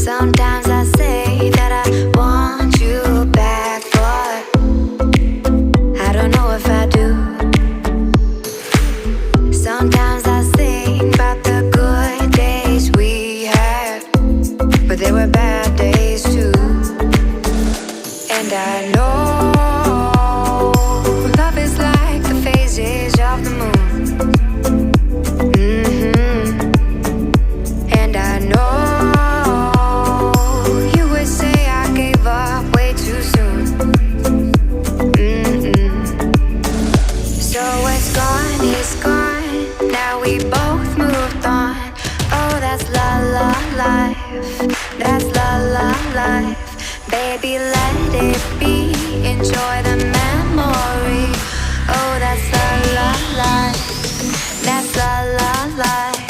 Sometimes I say that I want you back, but I don't know if I do. Sometimes I think about the good days we had, but there were bad days too. And I know love is like the phases of the moon. And I know you would say I gave up way too soon. So it's gone, now we both moved on. Oh, that's la la life, that's la la life. Baby, let it be, enjoy the memory. Oh, that's la la life, that's la la life.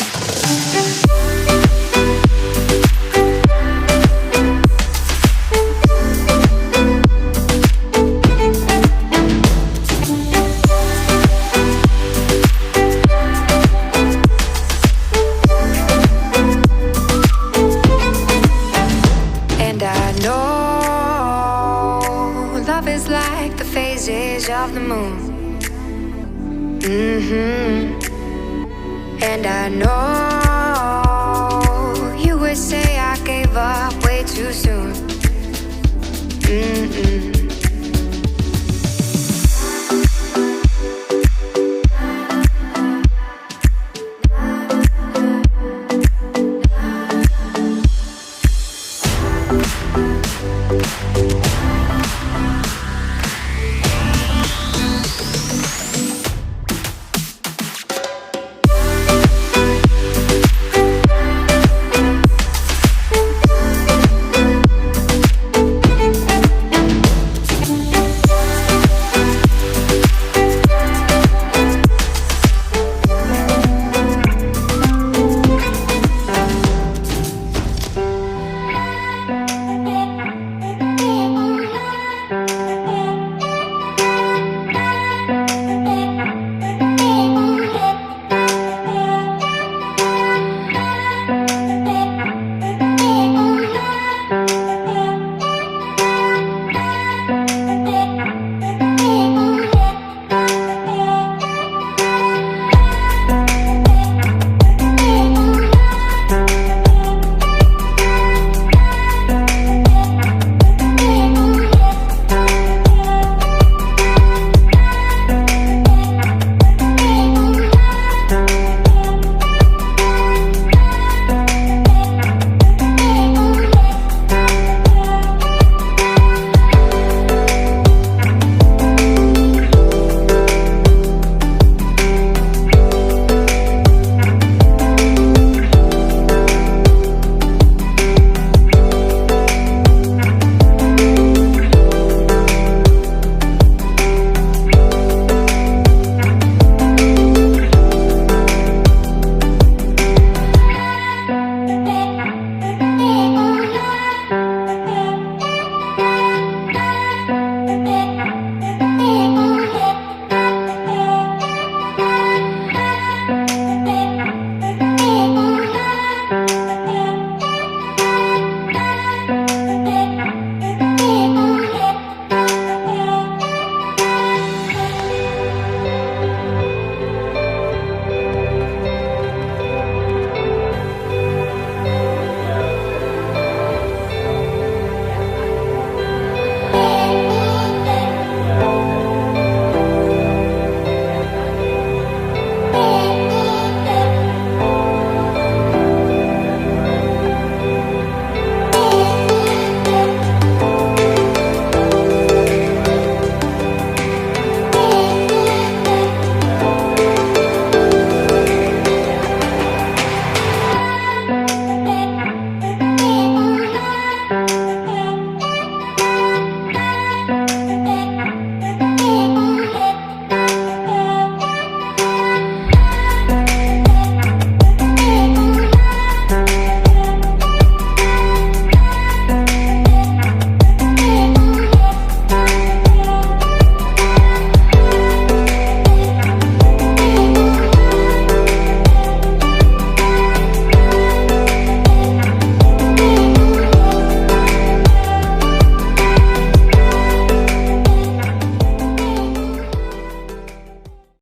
And I know love is like the phases of the moon. And I know